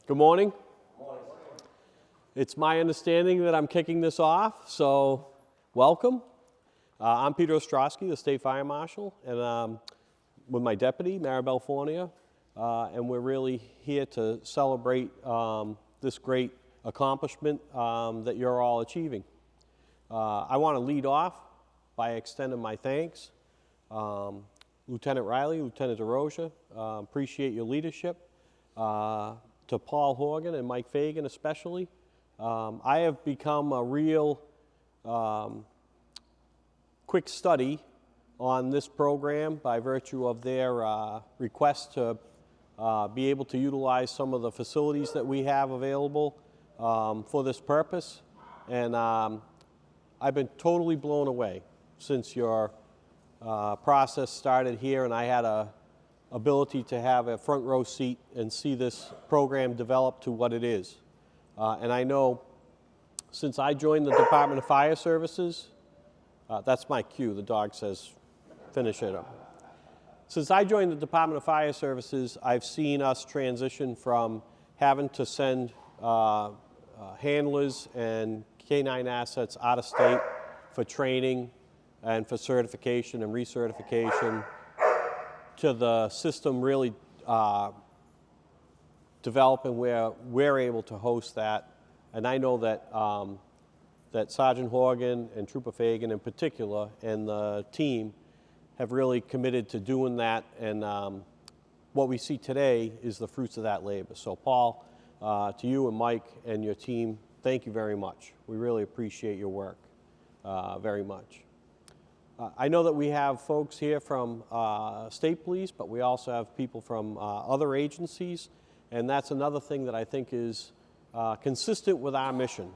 Good morning. It's my understanding that I'm kicking this off, so welcome. I'm Peter Ostrowski, the State Fire Marshal, and with my deputy, Maribel Fournier, and we're really here to celebrate this great accomplishment that you're all achieving. I want to lead off by extending my thanks. Lieutenant Riley, Lieutenant DeRosa, appreciate your leadership. To Paul Horgan and Mike Fagan especially. I have become a real quick study on this program by virtue of their request to be able to utilize some of the facilities that we have available for this purpose. And I've been totally blown away since your process started here, and I had a ability to have a front row seat and see this program develop to what it is. And I know since I joined the Department of Fire Services, that's my cue, the dog says finish it up. Since I joined the Department of Fire Services, I've seen us transition from having to send handlers and K-9 assets out of state for training and for certification and recertification, to the system really developing where we're able to host that. And I know that, that Sergeant Horgan and Trooper Fagan in particular and the team have really committed to doing that, and what we see today is the fruits of that labor. So Paul, to you and Mike and your team, thank you very much. We really appreciate your work very much. I know that we have folks here from state police, but we also have people from other agencies, and that's another thing that I think is consistent with our mission.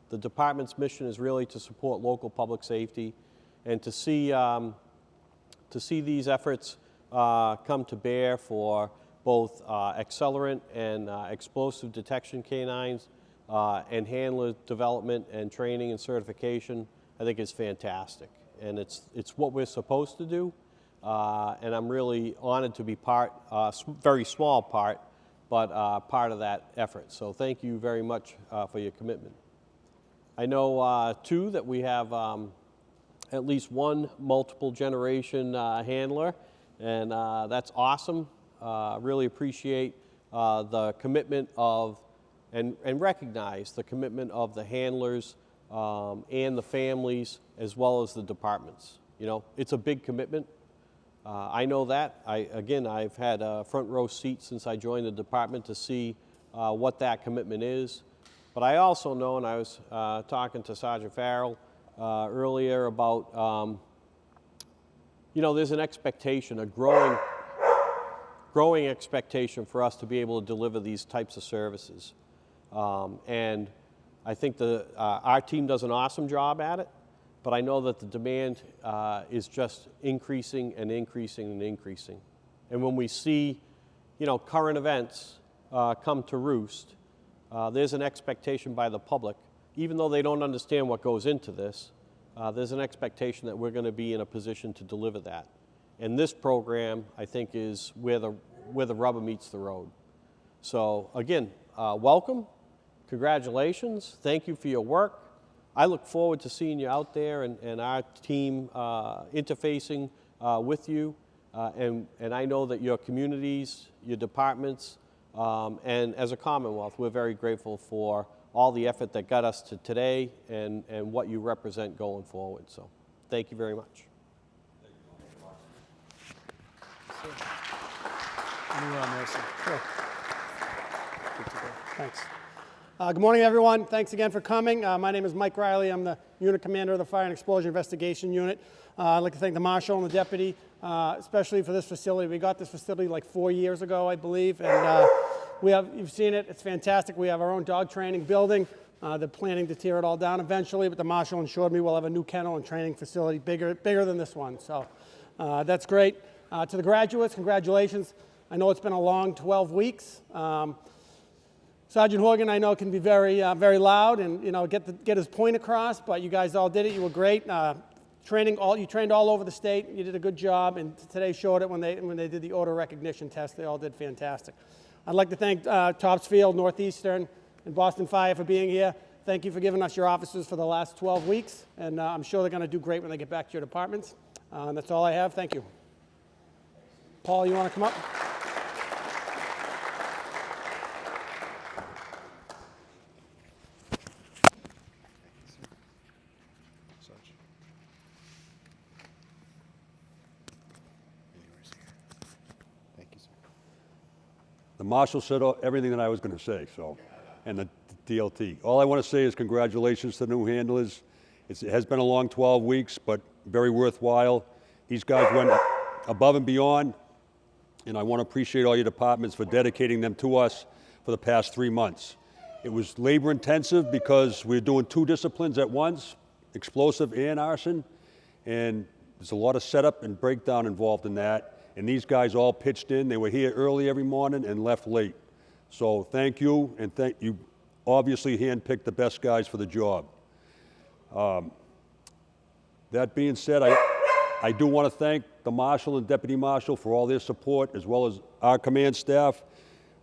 The department's mission is really to support local public safety, and to see these efforts come to bear for both accelerant and explosive detection K-9s and handler development and training and certification, I think is fantastic. And it's what we're supposed to do, and I'm really honored to be part, very small part, but part of that effort. So thank you very much for your commitment. I know, too, that we have at least one multiple generation handler, and that's awesome. Really appreciate the commitment of, and recognize the commitment of the handlers and the families, as well as the departments. You know, it's a big commitment. I know that. I've had a front row seat since I joined the department to see what that commitment is. But I also know, and I was talking to Sergeant Farrell earlier about, you know, there's an expectation, a growing expectation for us to be able to deliver these types of services. And I think our team does an awesome job at it, but I know that the demand is just increasing and increasing and increasing. And when we see, you know, current events come to roost, there's an expectation by the public, even though they don't understand what goes into this, there's an expectation that we're going to be in a position to deliver that. And this program, I think, is where the rubber meets the road. So again, welcome. Congratulations. Thank you for your work. I look forward to seeing you out there and our team interfacing with you. And I know that your communities, your departments, and as a Commonwealth, we're very grateful for all the effort that got us to today and what you represent going forward. So thank you very much. Sure. Thanks. Good morning, everyone. Thanks again for coming. My name is Mike Riley. I'm the unit commander of the Fire and Explosion Investigation Unit. I'd like to thank the Marshal and the Deputy, especially for this facility. We got this facility like 4 years ago, I believe, and you've seen it. It's fantastic. We have our own dog training building. They're planning to tear it all down eventually, but the Marshal assured me we'll have a new kennel and training facility bigger than this one. So that's great. To the graduates, congratulations. I know it's been a long 12 weeks. Sergeant Horgan, I know, can be very loud and, you know, get his point across, but you guys all did it. You were great. You trained all over the state. You did a good job, and today showed it when they did the order recognition test. They all did fantastic. I'd like to thank Topsfield, Northeastern, and Boston Fire for being here. Thank you for giving us your officers for the last 12 weeks, and I'm sure they're going to do great when they get back to your departments. That's all I have. Thank you. Paul, you want to come up? The Marshal said everything that I was going to say, so, and the DLT. All I want to say is congratulations to the new handlers. It has been a long 12 weeks, but very worthwhile. These guys went above and beyond, and I want to appreciate all your departments for dedicating them to us for the past 3 months. It was labor intensive because we're doing 2 disciplines at once, explosive and arson, and there's a lot of setup and breakdown involved in that. And these guys all pitched in. They were here early every morning and left late. So thank you, and thank you. Obviously handpicked the best guys for the job. That being said, I do want to thank the Marshal and Deputy Marshal for all their support, as well as our command staff,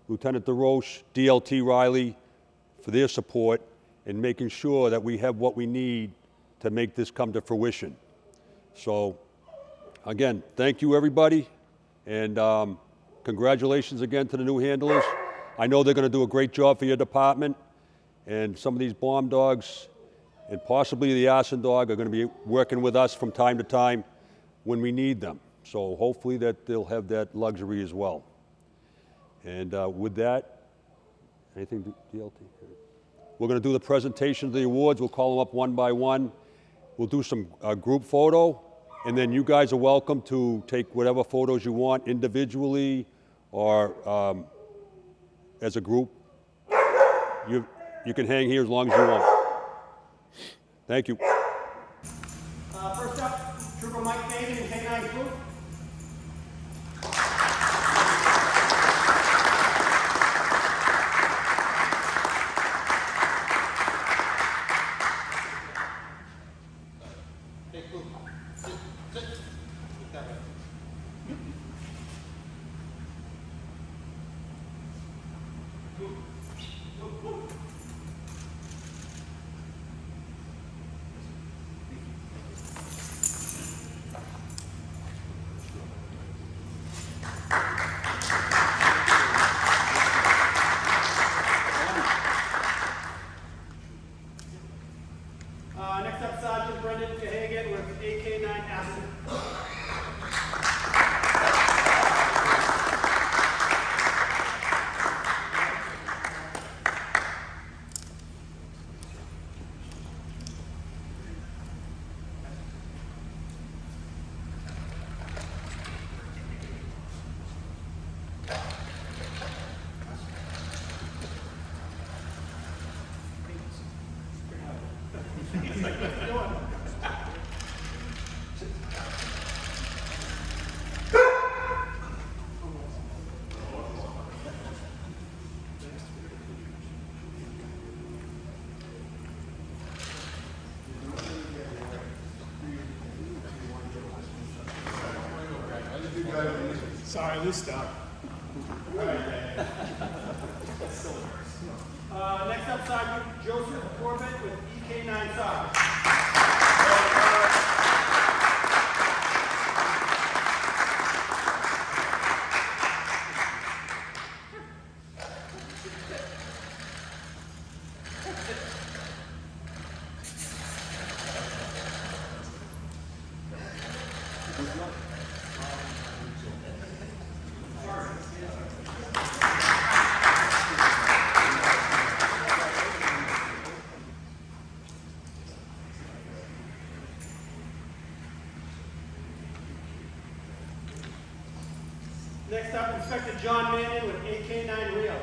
Lieutenant DeRoche, DLT Riley, for their support in making sure that we have what we need to make this come to fruition. So, again, thank you, everybody. And congratulations again to the new handlers. I know they're going to do a great job for your department. And some of these bomb dogs and possibly the arson dog are going to be working with us from time to time when we need them. So hopefully that they'll have that luxury as well. And with that, anything DLT? We're going to do the presentation of the awards. We'll call them up one by one. We'll do some group photo. And then you guys are welcome to take whatever photos you want individually or as a group. You can hang here as long as you want. Thank you. First up, Trooper Mike Fagan and K-9 Group. Next up, Sergeant Brendan Cahagan with AK-9 Acid. Sorry, loose stop. Next up, Sergeant Joseph Corbett with EK-9 Sarge. Next up, Inspector John Manning with AK-9 Rio.